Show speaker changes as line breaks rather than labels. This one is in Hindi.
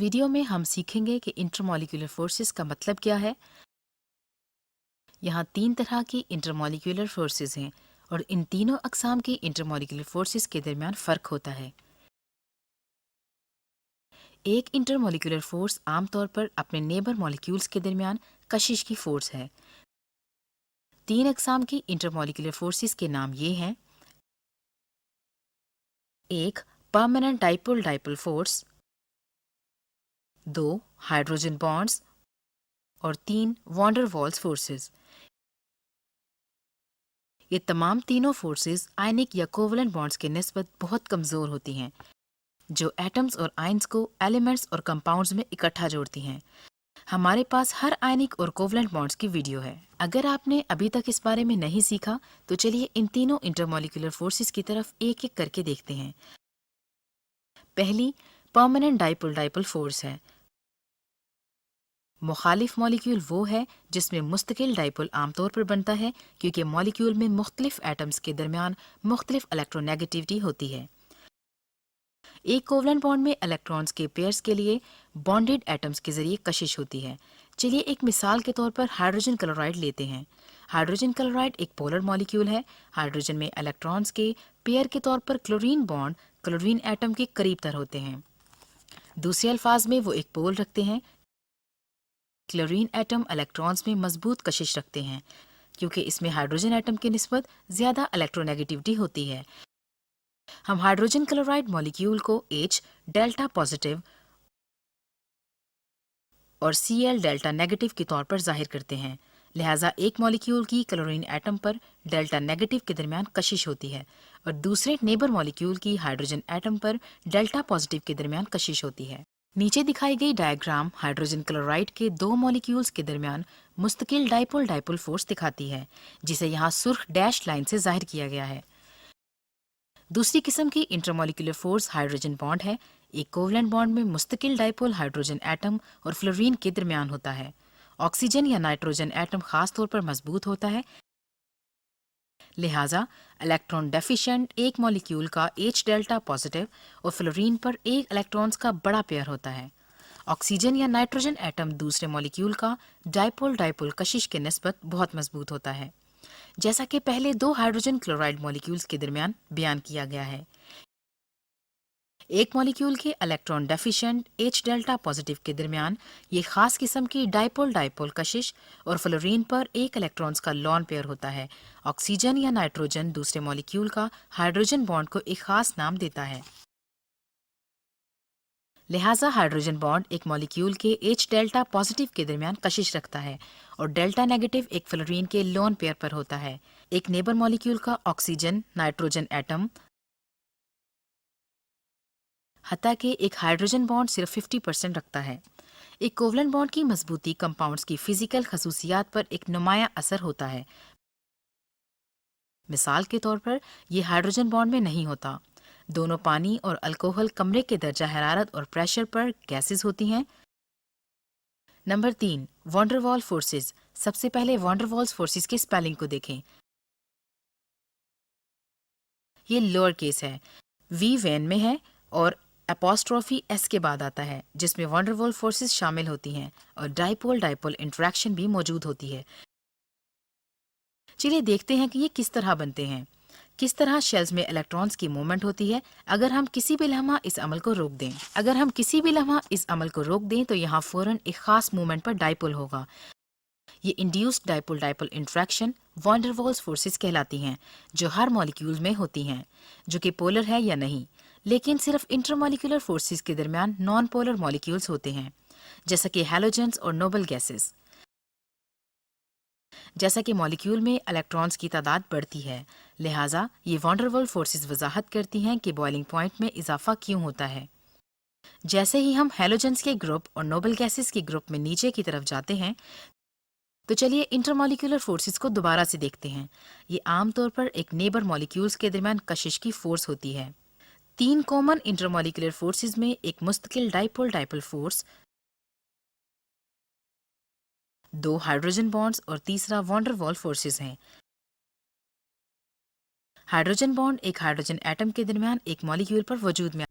वीडियो में हम सीखेंगे कि इंटरमॉलिक्यूलर फोर्सेस का मतलब क्या है। यहाँ 3 तरह की इंटरमॉलिक्यूलर फोर्सेस हैं और इन तीनों अक़साम की इंटरमॉलिक्यूलर फोर्सेस के दरमियान फ़र्क होता है। एक इंटरमॉलिक्यूलर फोर्स आमतौर पर अपने नेबर मॉलिक्यूल्स के दरमियान कशिश की फोर्स है। 3 अक़साम की इंटरमॉलिक्यूलर फोर्सेस के नाम ये हैं। 1 permanent dipole dipole force, 2 hydrogen bonds और 3 वॉन डेर वाल्स फोर्सेस। ये तमाम तीनों फोर्सेस आयनिक या कोवलेंट बॉन्ड्स के निस्बत बहुत कमज़ोर होती हैं, जो एटम्स और आयंस को एलिमेंट्स और कंपाउंड्स में इकट्ठा जोड़ती हैं। हमारे पास हर आयनिक और कोवलेंट बॉन्ड्स की वीडियो है। अगर आपने अभी तक इस बारे में नहीं सीखा तो चलिए इन तीनों इंटरमॉलिक्यूलर फोर्सेस की तरफ एक एक करके देखते हैं। पहली परमानेंट डाइपोल डाइपोल फोर्स है। मुखालिफ मॉलिक्यूल वो है जिसमें मुस्तकिल डाइपोल आमतौर पर बनता है, क्योंकि मॉलिक्यूल में मुख्तलिफ एटम्स के दरमियान मुख्तलिफ इलेक्ट्रोनेगेटिविटी होती है। एक कोवलेंट बॉन्ड में इलेक्ट्रॉन्स के पेयर्स के लिए बॉन्डेड एटम्स के जरिए कशिश होती है। चलिए एक मिसाल के तौर पर हाइड्रोजन क्लोराइड लेते हैं। हाइड्रोजन क्लोराइड एक पोलर मॉलिक्यूल है। हाइड्रोजन में इलेक्ट्रॉन्स के पेयर के तौर पर क्लोरीन बॉन्ड क्लोरीन एटम के करीब तर होते हैं। दूसरे अल्फाज में वो एक पोल रखते हैं। क्लोरीन एटम इलेक्ट्रॉन्स में मजबूत कशिश रखते हैं, क्योंकि इसमें हाइड्रोजन एटम की निस्बत ज्यादा इलेक्ट्रोनेगेटिविटी होती है। हम हाइड्रोजन क्लोराइड मॉलिक्यूल को H डेल्टा पॉजिटिव और Cl डेल्टा नेगेटिव के तौर पर जाहिर करते हैं। लिहाजा एक मॉलिक्यूल की क्लोरीन एटम पर डेल्टा नेगेटिव के दरमियान कशिश होती है और दूसरे नेबर मॉलिक्यूल की हाइड्रोजन एटम पर डेल्टा पॉजिटिव के दरमियान कशिश होती है। नीचे दिखाई गई डायग्राम हाइड्रोजन क्लोराइड के दो मॉलिक्यूल्स के दरमियान मुस्तकिल डाइपोल डाइपोल फोर्स दिखाती है, जिसे यहाँ सुर्ख डैश लाइन से जाहिर किया गया है। दूसरी किस्म की इंटरमॉलिक्यूलर फोर्स हाइड्रोजन बॉन्ड है। एक कोवलेंट बॉन्ड में मुस्तकिल डाइपोल हाइड्रोजन एटम और फ्लोरीन के दरमियान होता है। ऑक्सीजन या नाइट्रोजन एटम खास तौर पर मजबूत होता है, लिहाजा इलेक्ट्रॉन डेफिशिएंट एक मॉलिक्यूल का H डेल्टा पॉजिटिव और फ्लोरीन पर एक इलेक्ट्रॉन्स का बड़ा पेयर होता है। ऑक्सीजन या नाइट्रोजन एटम दूसरे मॉलिक्यूल का डाइपोल डाइपोल कशिश के निस्बत बहुत मजबूत होता है, जैसा कि पहले दो हाइड्रोजन क्लोराइड मॉलिक्यूल्स के दरमियान बयान किया गया है। एक मॉलिक्यूल के electron deficient H delta positive के दरमियान ये खास किस्म की डाइपोल डाइपोल कशिश और फ्लोरीन पर एक इलेक्ट्रॉन्स का लॉन पेयर होता है। ऑक्सीजन या नाइट्रोजन दूसरे मॉलिक्यूल का हाइड्रोजन बॉन्ड को एक खास नाम देता है। लिहाजा हाइड्रोजन बॉन्ड एक मॉलिक्यूल के H डेल्टा पॉजिटिव के दरमियान कशिश रखता है और डेल्टा नेगेटिव एक फ्लोरीन के लोन पेयर पर होता है। एक नेबर मॉलिक्यूल का ऑक्सीजन नाइट्रोजन एटम हत्ता कि एक हाइड्रोजन बॉन्ड सिर्फ 50% रखता है। एक कोवलेंट बॉन्ड की मजबूती कंपाउंड्स की फिजिकल खसूसियात पर एक नुमाया असर होता है। मिसाल के तौर पर यह हाइड्रोजन बॉन्ड में नहीं होता। दोनों पानी और अल्कोहल कमरे के दर्जा हरारत और प्रेशर पर गैसेस होती हैं। नंबर 3 वॉन डेर वाल फोर्सेस। सबसे पहले वॉन डेर वाल्स फोर्सेस के स्पेलिंग को देखें। ये लोअर केस है, V वेन में है और एपोस्ट्रोफी S के बाद आता है, जिसमें वॉन डेर वाल फोर्सेस शामिल होती हैं और डाइपोल डाइपोल इंटरेक्शन भी मौजूद होती है। चलिए देखते हैं कि ये किस तरह बनते हैं। किस तरह शेल्स में इलेक्ट्रॉन्स की मूवमेंट होती है अगर हम किसी भी लम्हा इस अमल को रोक दें तो यहाँ फौरन एक खास मूवमेंट पर डाइपोल होगा। ये induced dipole dipole interaction van der Waals forces कहलाती हैं, जो हर मॉलिक्यूल में होती हैं, जो कि पोलर है या नहीं। लेकिन सिर्फ इंटरमॉलिक्यूलर फोर्सेस के दरमियान नॉन पोलर मॉलिक्यूल्स होते हैं, जैसा कि हैलोजेंस और नोबल गैसेस। जैसा कि मॉलिक्यूल में इलेक्ट्रॉन्स की तादाद बढ़ती है, लिहाजा ये वॉन डेर वाल फोर्सेस वजाहत करती हैं कि बॉइलिंग पॉइंट में इजाफा क्यों होता है। जैसे ही हम हैलोजेंस के ग्रुप और नोबल गैसेस के ग्रुप में नीचे की तरफ जाते हैं, तो चलिए इंटरमॉलिक्यूलर फोर्सेस को दोबारा से देखते हैं। ये आमतौर पर एक नेबर मॉलिक्यूल्स के दरमियान कशिश की फोर्स होती है। 3 कॉमन इंटरमॉलिक्यूलर फोर्सेस में एक मुस्तकिल dipole dipole force, 2 hydrogen bonds और तीसरा वॉन डेर वाल फोर्सेस हैं। हाइड्रोजन बॉन्ड एक हाइड्रोजन एटम के दरमियान एक मॉलिक्यूल पर वजूद में